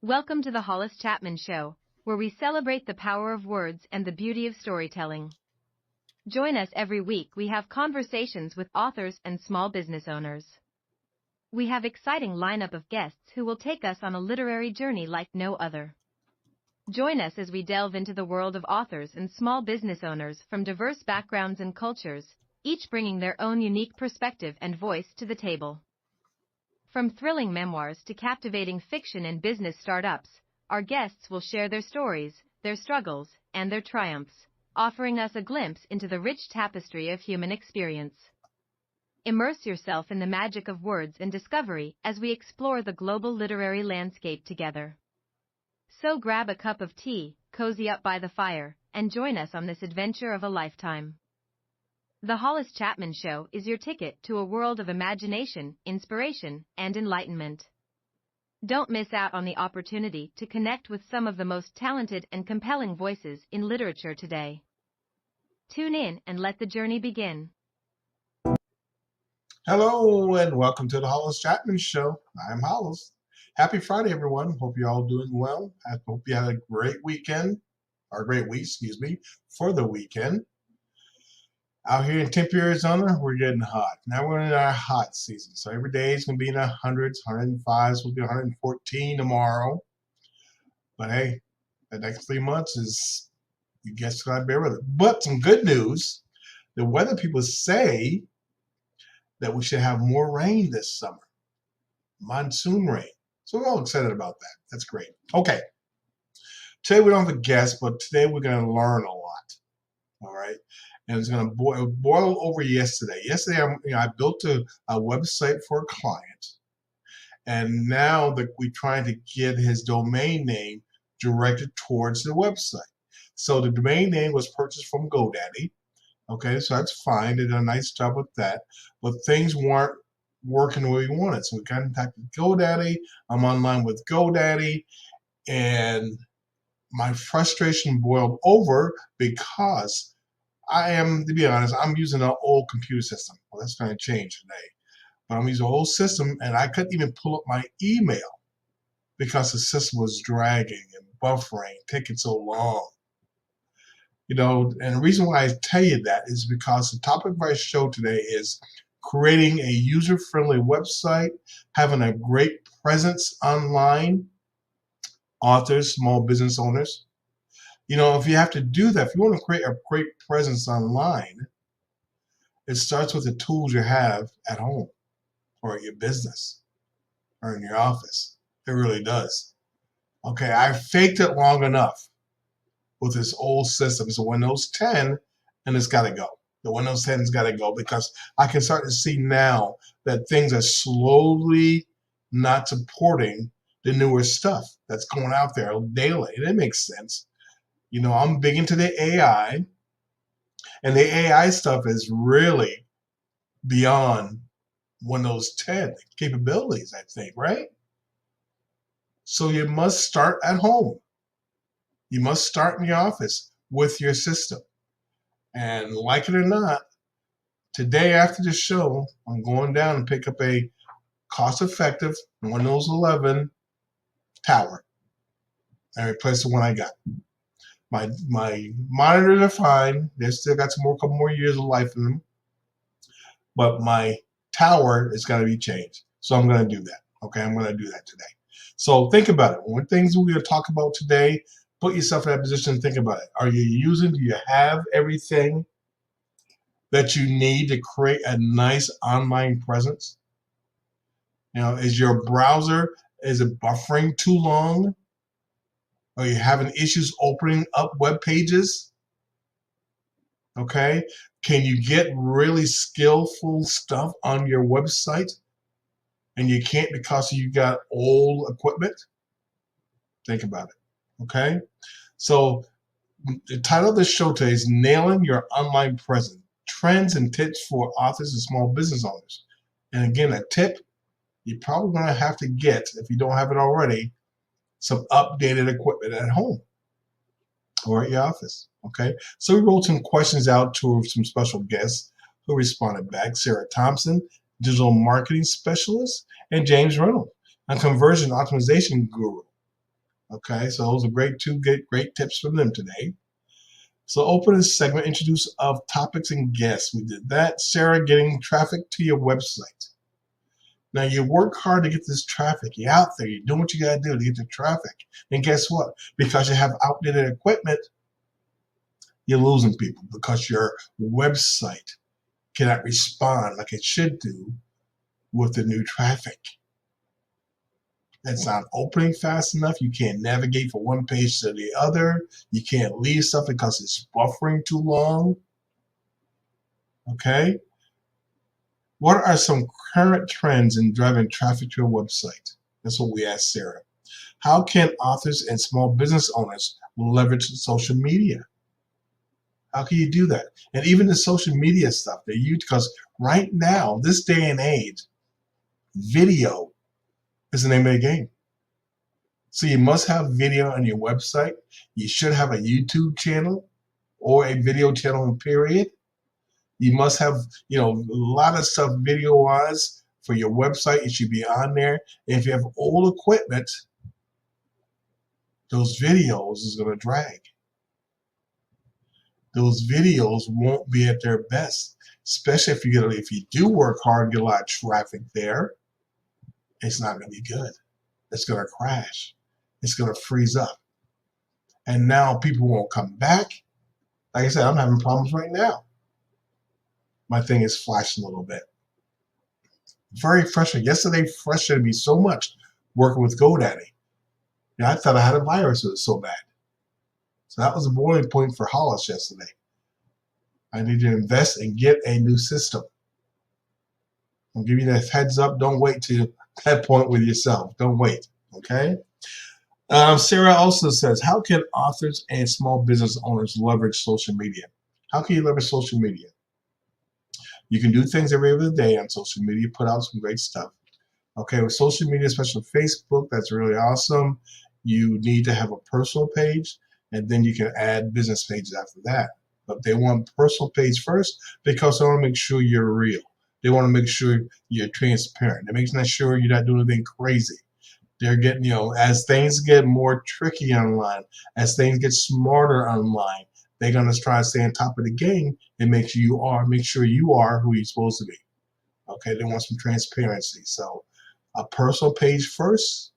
Welcome to the Hollis Chapman Show, where we celebrate the power of words and the beauty of storytelling. Join us every week. We have conversations with authors and small business owners. We have exciting lineup of guests who will take us on a literary journey like no other. Join us as we delve into the world of authors and small business owners from diverse backgrounds and cultures, each bringing their own unique perspective and voice to the table. From thrilling memoirs to captivating fiction and business startups, our guests will share their stories, their struggles, and their triumphs, offering us a glimpse into the rich tapestry of human experience. Immerse yourself in the magic of words and discovery as we explore the global literary landscape together. So grab a cup of tea, cozy up by the fire, and join us on this adventure of a lifetime. The Hollis Chapman Show is your ticket to a world of imagination, inspiration, and enlightenment. Don't miss out on the opportunity to connect with some of the most talented and compelling voices in literature today. Tune in and let the journey begin. Hello and welcome to the Hollis Chapman Show. I'm Hollis. Happy Friday, everyone. Hope you're all doing well. I hope you had a great weekend, or a great week, for the weekend. Out here in Tempe, Arizona, we're getting hot. Now we're in our hot season. So every day is going to be in the hundreds, 105s, will be 114 tomorrow. But hey, the next 3 months is, you guess, got to bear with it. But some good news, the weather people say that we should have more rain this summer. Monsoon rain. So we're all excited about that. That's great. Okay. Today we don't have a guest, but today we're going to learn a lot. All right. And it's going to boil over yesterday. Yesterday, I built a website for a client. And now that we're trying to get his domain name directed towards the website. So the domain name was purchased from GoDaddy. Okay, so that's fine. They did a nice job with that. But things weren't working the way we wanted. So we contacted GoDaddy. I'm online with GoDaddy. And my frustration boiled over because to be honest, I'm using an old computer system. Well, that's going to change today. But I'm using an old system, and I couldn't even pull up my email because the system was dragging and buffering, taking so long. And the reason why I tell you that is because the topic of our show today is creating a user-friendly website, having a great presence online, authors, small business owners. If you have to do that, if you want to create a great presence online, it starts with the tools you have at home or at your business or in your office. It really does. Okay, I faked it long enough with this old system. So Windows 10, and it's got to go. The Windows 10's got to go because I can start to see now that things are slowly not supporting the newer stuff that's going out there daily. And it makes sense. I'm big into the AI, and the AI stuff is really beyond Windows 10 capabilities, I think, right? So you must start at home. You must start in the office with your system. And like it or not, today after the show, I'm going down and pick up a cost-effective Windows 11 tower and replace the one I got. My monitors are fine. They've still got couple more years of life in them. But my tower is going to be changed. So I'm going to do that. Okay, I'm going to do that today. So think about it. One things we're going to talk about today, put yourself in that position and think about it. Do you have everything that you need to create a nice online presence? Is your browser, is it buffering too long? Are you having issues opening up web pages? Okay. Can you get really skillful stuff on your website and you can't because you got old equipment? Think about it. Okay. So the title of the show today is Nailing Your Online Presence, Trends and Tips for Authors and Small Business Owners. And again, a tip, you're probably going to have to get, if you don't have it already, some updated equipment at home or at your office. Okay. So we wrote some questions out to some special guests who responded back. Sarah Thompson, digital marketing specialist, and James Reynolds, a conversion optimization guru. Okay, so those are great tips from them today. So open this segment, introduce of topics and guests. We did that. Sarah, getting traffic to your website. Now you work hard to get this traffic. You're out there. You're doing what you got to do to get the traffic. And guess what? Because you have outdated equipment, you're losing people because your website cannot respond like it should do with the new traffic. It's not opening fast enough. You can't navigate from one page to the other. You can't leave something because it's buffering too long. Okay? What are some current trends in driving traffic to your website? That's what we asked Sarah. How can authors and small business owners leverage social media? How can you do that? And even the social media stuff they use, because right now, this day and age, video is the name of the game. So you must have video on your website. You should have a YouTube channel or a video channel, period. You must have, a lot of stuff video-wise for your website. It should be on there. And if you have old equipment, those videos is going to drag. Those videos won't be at their best, especially if you do work hard, get a lot of traffic there. It's not going to be good. It's going to crash. It's going to freeze up. And now people won't come back. Like I said, I'm having problems right now. My thing is flashing a little bit. Very frustrating. Yesterday frustrated me so much working with GoDaddy. I thought I had a virus. It was so bad. So that was a boiling point for Hollis yesterday. I need to invest and get a new system. I'll give you that heads up. Don't wait to that point with yourself. Don't wait. Okay? Sarah also says, how can authors and small business owners leverage social media? How can you leverage social media? You can do things every other day on social media, put out some great stuff. Okay, with social media, especially Facebook, that's really awesome. You need to have a personal page, and then you can add business pages after that. But they want personal page first because they want to make sure you're real. They want to make sure you're transparent. They make sure you're not doing anything crazy. They're getting, as things get more tricky online, as things get smarter online, they're going to try to stay on top of the game and make sure you are who you're supposed to be. Okay, they want some transparency. So a personal page first,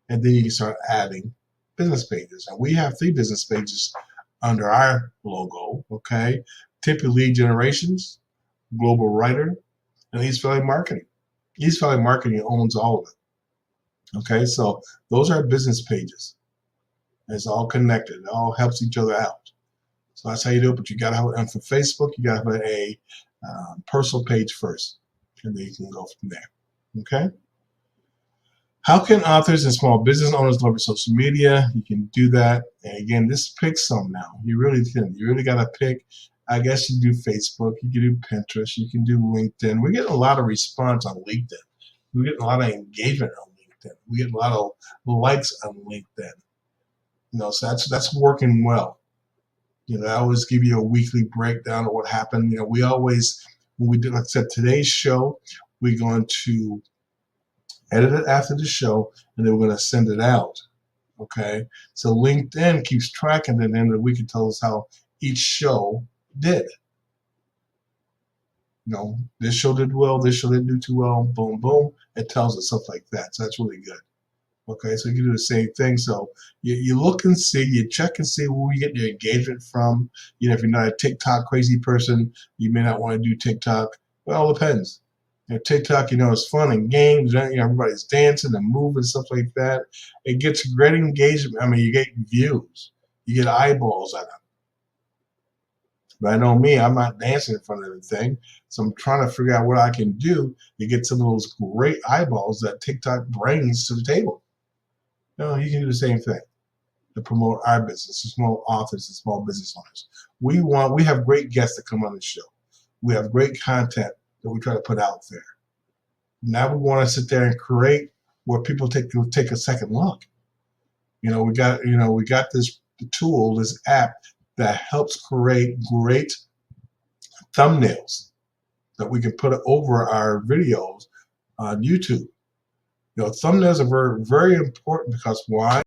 and then you can start adding business pages. And we have 3 business pages under our logo, okay? Typically Lead Generations, Global Writer, and East Valley Marketing. East Valley Marketing owns all of it. Okay, so those are business pages. It's all connected. It all helps each other out. So that's how you do it. But you got to have, and for Facebook, you got to have a personal page first, and then you can go from there. Okay. How can authors and small business owners leverage social media? You can do that. And again, just pick some now. You really can. You really got to pick. I guess you do Facebook. You can do Pinterest. You can do LinkedIn. We get a lot of response on LinkedIn. We get a lot of engagement on LinkedIn. We get a lot of likes on LinkedIn. So that's working well. I always give you a weekly breakdown of what happened. We always, when we do, like I said, today's show, we're going to edit it after the show, and then we're going to send it out. Okay? So LinkedIn keeps track, and at the end of the week, it tells us how each show did. This show did well, this show didn't do too well, boom, boom. It tells us stuff like that. So that's really good. Okay, so you can do the same thing. So you look and see, you check and see where you get your engagement from. If you're not a TikTok crazy person, you may not want to do TikTok. Well, it all depends. TikTok, it's fun and games. Everybody's dancing and moving, stuff like that. It gets great engagement. I mean, you get views. You get eyeballs on it. But I know me, I'm not dancing in front of the thing. So I'm trying to figure out what I can do to get some of those great eyeballs that TikTok brings to the table. You can do the same thing to promote our business, to promote authors and small business owners. We have great guests that come on the show. We have great content that we try to put out there. Now we want to sit there and create where people take a second look. We got this tool, this app that helps create great thumbnails that we can put over our videos on YouTube. Thumbnails are very, very important because why?